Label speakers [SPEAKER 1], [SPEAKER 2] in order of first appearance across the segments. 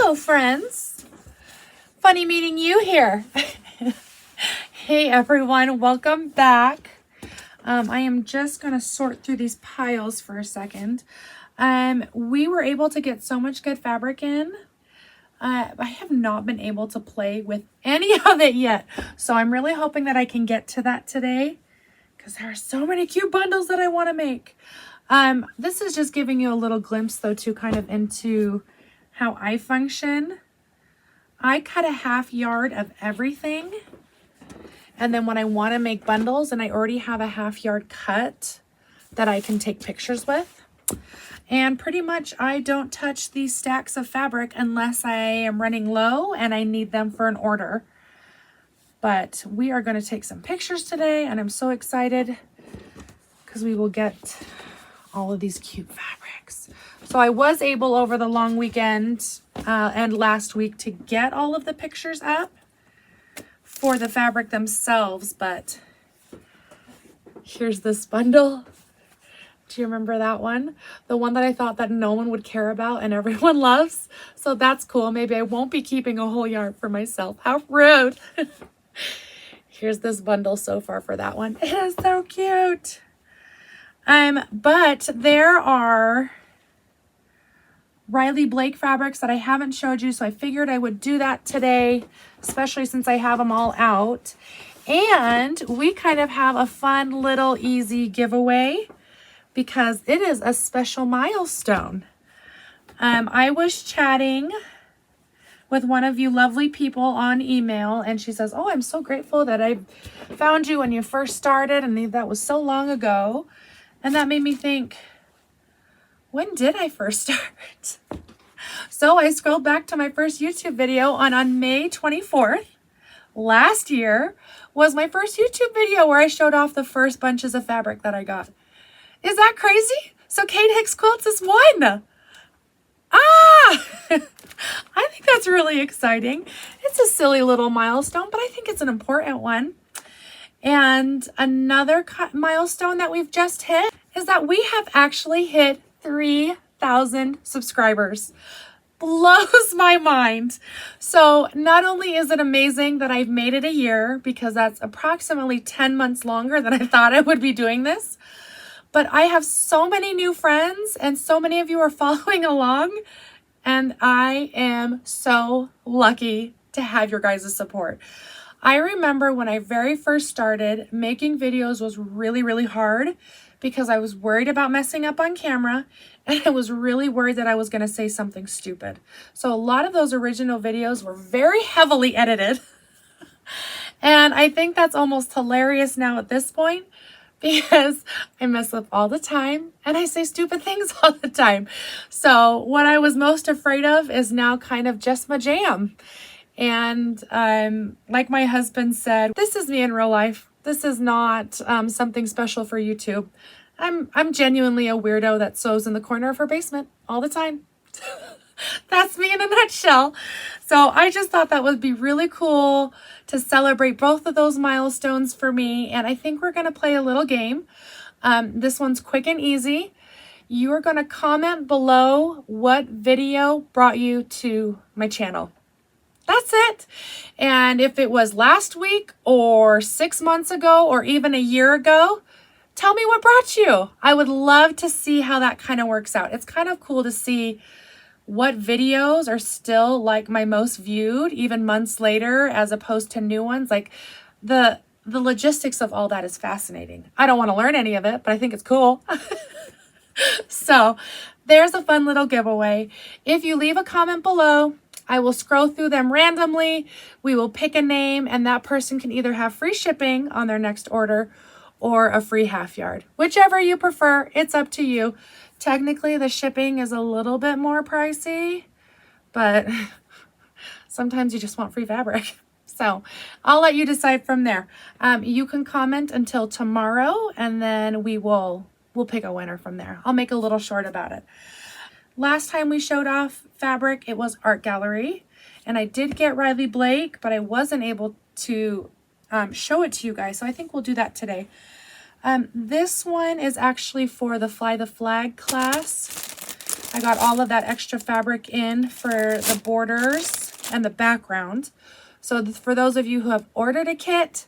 [SPEAKER 1] Hello, friends. Funny meeting you here. Hey, everyone. Welcome back. I am just going to sort through these piles for a second. We were able to get so much good fabric in. I have not been able to play with any of it yet. So I'm really hoping that I can get to that today because there are so many cute bundles that I want to make. This is just giving you a little glimpse, though, too, kind of into how I function. I cut a half yard of everything. And then when I want to make bundles and I already have a half yard cut that I can take pictures with. And pretty much I don't touch these stacks of fabric unless I am running low and I need them for an order. But we are going to take some pictures today and I'm so excited because we will get all of these cute fabrics. So I was able over the long weekend and last week to get all of the pictures up for the fabric themselves, but here's this bundle. Do you remember that one? The one that I thought that no one would care about and everyone loves. So that's cool. Maybe I won't be keeping a whole yard for myself. How rude. Here's this bundle so far for that one. It is so cute. But there are Riley Blake fabrics that I haven't showed you, so I figured I would do that today, especially since I have them all out. And we kind of have a fun little easy giveaway because it is a special milestone. I was chatting with one of you lovely people on email, and she says, "Oh, I'm so grateful that I found you when you first started, and that was so long ago." And that made me think, when did I first start? So I scrolled back to my first YouTube video on May 24th. Last year was my first YouTube video where I showed off the first bunches of fabric that I got. Is that crazy? So Kate Hicks Quilts is one. I think that's really exciting. It's a silly little milestone, but I think it's an important one. And another milestone that we've just hit is that we have actually hit 3,000 subscribers. Blows my mind. So not only is it amazing that I've made it a year, because that's approximately 10 months longer than I thought I would be doing this, but I have so many new friends and so many of you are following along, and I am so lucky to have your guys' support. I remember when I very first started, making videos was really, really hard because I was worried about messing up on camera and I was really worried that I was going to say something stupid. So a lot of those original videos were very heavily edited. And I think that's almost hilarious now at this point because I mess up all the time and I say stupid things all the time. So what I was most afraid of is now kind of just my jam. And like my husband said, this is me in real life. This is not something special for YouTube. I'm genuinely a weirdo that sews in the corner of her basement all the time. That's me in a nutshell. So I just thought that would be really cool to celebrate both of those milestones for me. And I think we're going to play a little game. This one's quick and easy. You are going to comment below what video brought you to my channel. That's it. And if it was last week or 6 months ago or even a year ago, tell me what brought you. I would love to see how that kind of works out. It's kind of cool to see what videos are still like my most viewed even months later as opposed to new ones. Like the logistics of all that is fascinating. I don't want to learn any of it, but I think it's cool. So there's a fun little giveaway. If you leave a comment below, I will scroll through them randomly. We will pick a name and that person can either have free shipping on their next order or a free half yard. Whichever you prefer, it's up to you. Technically, the shipping is a little bit more pricey, but sometimes you just want free fabric. So I'll let you decide from there. You can comment until tomorrow and then we'll pick a winner from there. I'll make a little short about it. Last time we showed off fabric, it was Art Gallery, and I did get Riley Blake, but I wasn't able to show it to you guys, so I think we'll do that today. This one is actually for the Fly the Flag class. I got all of that extra fabric in for the borders and the background. So for those of you who have ordered a kit,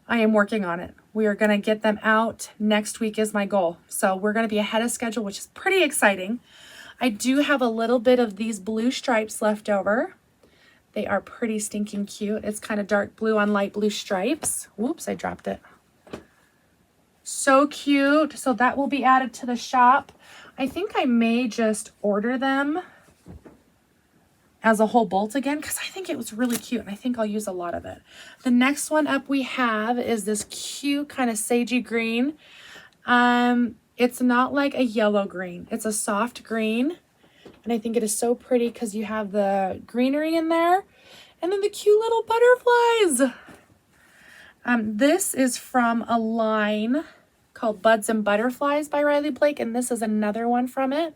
[SPEAKER 1] I am working on it. We are going to get them out next week is my goal. So we're going to be ahead of schedule, which is pretty exciting. I do have a little bit of these blue stripes left over. They are pretty stinking cute. It's kind of dark blue on light blue stripes. Whoops, I dropped it. So cute. So that will be added to the shop. I think I may just order them as a whole bolt again because I think it was really cute and I think I'll use a lot of it. The next one up we have is this cute kind of sagey green. It's not like a yellow green. It's a soft green. And I think it is so pretty because you have the greenery in there and then the cute little butterflies. This is from a line called Buds and Butterflies by Riley Blake, and this is another one from it.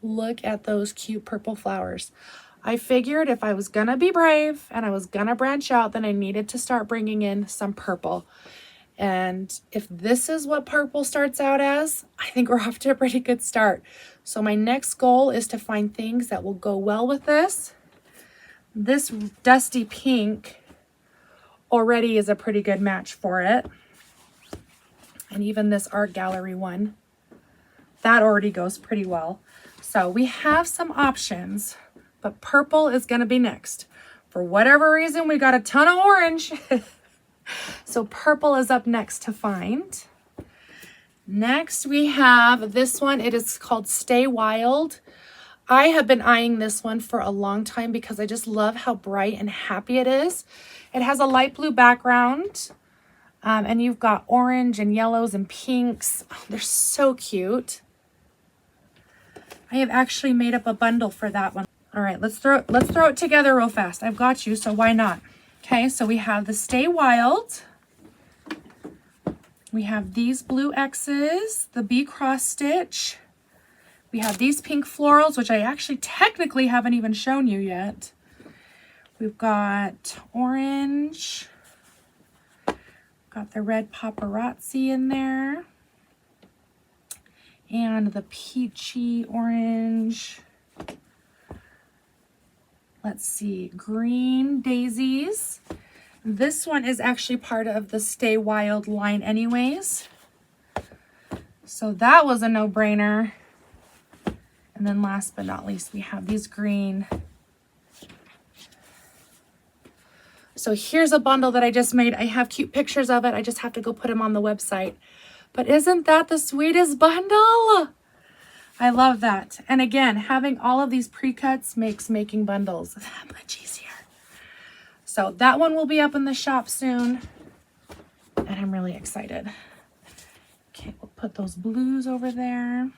[SPEAKER 1] Look at those cute purple flowers. I figured if I was gonna be brave and I was gonna branch out, then I needed to start bringing in some purple. And if this is what purple starts out as, I think we're off to a pretty good start. So my next goal is to find things that will go well with this. This dusty pink already is a pretty good match for it. And even this art gallery one, that already goes pretty well. So we have some options, but purple is going to be next. For whatever reason, we got a ton of orange. So purple is up next to find. Next we have this one. It is called Stay Wild. I have been eyeing this one for a long time because I just love how bright and happy it is. It has a light blue background. And you've got orange and yellows and pinks. Oh, they're so cute. I have actually made up a bundle for that one. All right, let's throw it together real fast. I've got you, so why not? Okay, so we have the Stay Wild. We have these blue X's, the bee cross stitch. We have these pink florals, which I actually technically haven't even shown you yet. We've got orange. Got the red paparazzi in there. And the peachy orange. Let's see, green daisies. This one is actually part of the Stay Wild line anyways. So that was a no-brainer. And then last but not least, we have these green. So here's a bundle that I just made. I have cute pictures of it. I just have to go put them on the website. But isn't that the sweetest bundle? I love that. And again, having all of these pre-cuts makes making bundles that much easier. So that one will be up in the shop soon. And I'm really excited. Okay, we'll put those blues over there.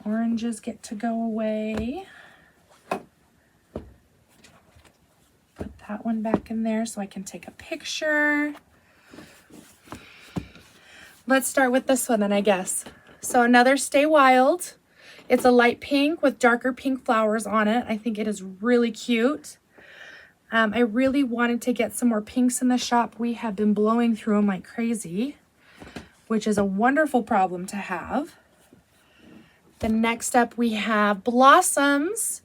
[SPEAKER 1] Oranges get to go away. Put that one back in there so I can take a picture. Let's start with this one then, I guess. So another Stay Wild. It's a light pink with darker pink flowers on it. I think it is really cute. I really wanted to get some more pinks in the shop. We have been blowing through them like crazy, which is a wonderful problem to have. The next up we have Blossoms,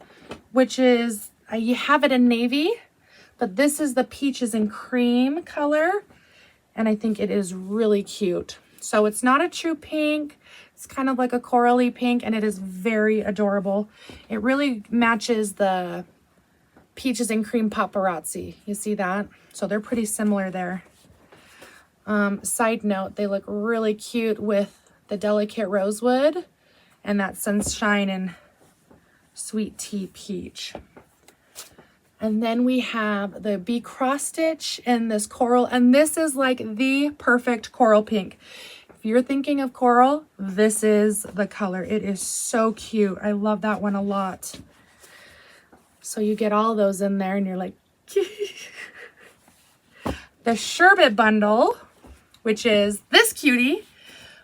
[SPEAKER 1] which is, you have it in navy, but this is the peaches and cream color. And I think it is really cute. So it's not a true pink. It's kind of like a corally pink and it is very adorable. It really matches the peaches and cream paparazzi. You see that? So they're pretty similar there. Side note, they look really cute with the delicate rosewood and that sunshine and sweet tea peach. And then we have the bee cross stitch in this coral, and this is like the perfect coral pink. If you're thinking of coral, this is the color. It is so cute. I love that one a lot. So you get all those in there and you're like, the sherbet bundle, which is this cutie,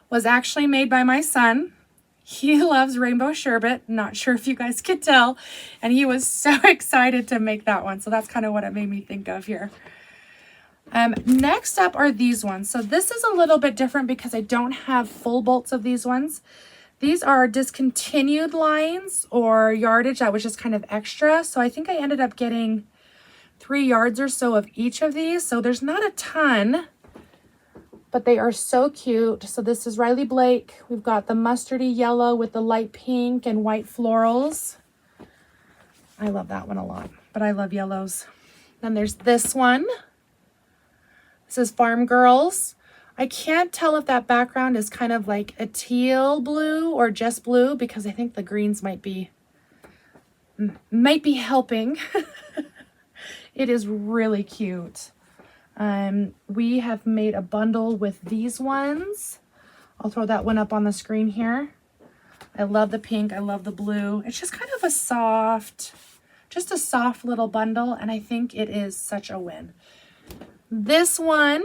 [SPEAKER 1] was actually made by my son. He loves rainbow sherbet. Not sure if you guys could tell. And he was so excited to make that one. So that's kind of what it made me think of here. Next up are these ones. So this is a little bit different because I don't have full bolts of these ones. These are discontinued lines or yardage that was just kind of extra. So I think I ended up getting 3 yards or so of each of these. So there's not a ton, but they are so cute. So this is Riley Blake. We've got the mustardy yellow with the light pink and white florals. I love that one a lot, but I love yellows. Then there's this one. This is Farm Girls. I can't tell if that background is kind of like a teal blue or just blue, because I think the greens might be helping. It is really cute. We have made a bundle with these ones. I'll throw that one up on the screen here. I love the pink. I love the blue. It's just kind of a soft little bundle, and I think it is such a win. This one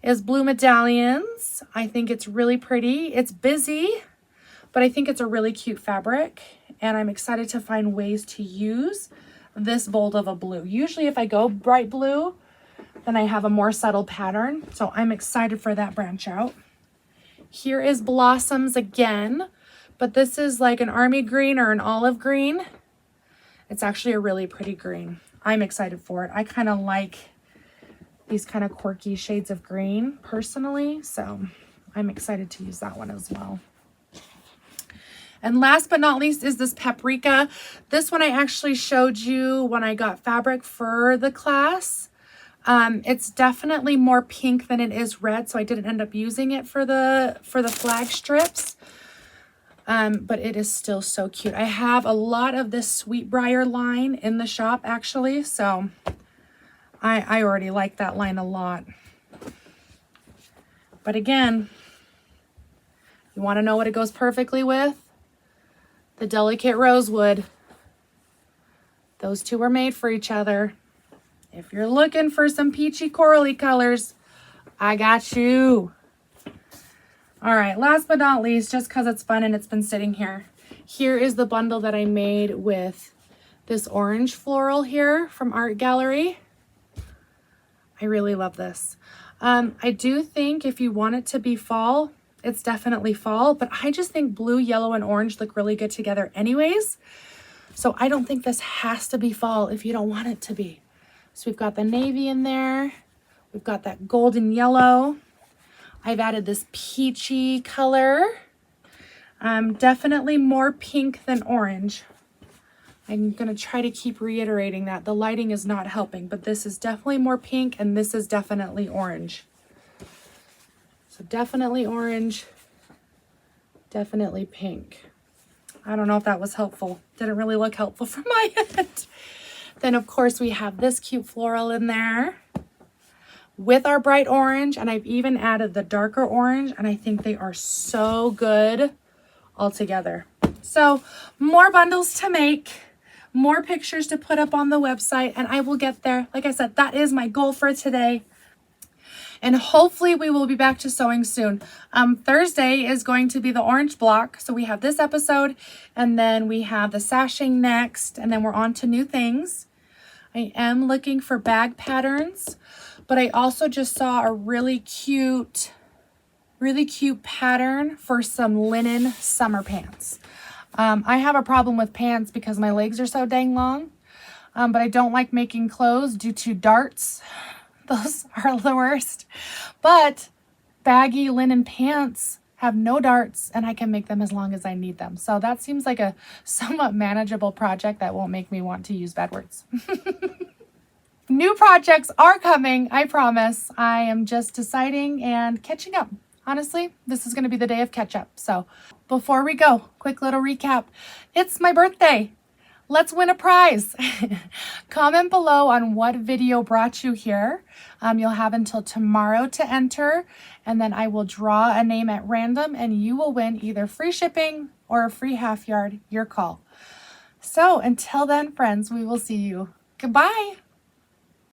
[SPEAKER 1] is Blue Medallions. I think it's really pretty. It's busy, but I think it's a really cute fabric, and I'm excited to find ways to use this bold of a blue. Usually if I go bright blue, then I have a more subtle pattern, so I'm excited for that branch out. Here is Blossoms again, but this is like an army green or an olive green. It's actually a really pretty green. I'm excited for it. I kind of like these kind of quirky shades of green personally, so I'm excited to use that one as well. And last but not least is this Paprika. This one I actually showed you when I got fabric for the class. It's definitely more pink than it is red, so I didn't end up using it for the flag strips. But it is still so cute. I have a lot of this Sweetbriar line in the shop actually, so I already like that line a lot. But again, you want to know what it goes perfectly with? The Delicate Rosewood. Those two were made for each other. If you're looking for some peachy corally colors, I got you. All right, last but not least, just because it's fun and it's been sitting here, here is the bundle that I made with this orange floral here from Art Gallery. I really love this. I do think if you want it to be fall, it's definitely fall, but I just think blue, yellow, and orange look really good together anyways. So I don't think this has to be fall if you don't want it to be. So we've got the navy in there. We've got that golden yellow. I've added this peachy color. Definitely more pink than orange. I'm going to try to keep reiterating that. The lighting is not helping, but this is definitely more pink and this is definitely orange. So definitely orange, definitely pink. I don't know if that was helpful. Didn't really look helpful from my end. Then of course we have this cute floral in there with our bright orange, and I've even added the darker orange, and I think they are so good all together. So more bundles to make, more pictures to put up on the website, and I will get there. Like I said, that is my goal for today. And hopefully we will be back to sewing soon. Thursday is going to be the orange block. So we have this episode, and then we have the sashing next, and then we're on to new things. I am looking for bag patterns, but I also just saw a really cute pattern for some linen summer pants. I have a problem with pants because my legs are so dang long, but I don't like making clothes due to darts. Those are the worst. But baggy linen pants have no darts, and I can make them as long as I need them. So that seems like a somewhat manageable project that won't make me want to use bad words. New projects are coming, I promise. I am just deciding and catching up. Honestly, this is going to be the day of catch up. So before we go, quick little recap. It's my birthday. Let's win a prize. Comment below on what video brought you here. You'll have until tomorrow to enter, and then I will draw a name at random, and you will win either free shipping or a free half yard, your call. So until then, friends, we will see you. Goodbye.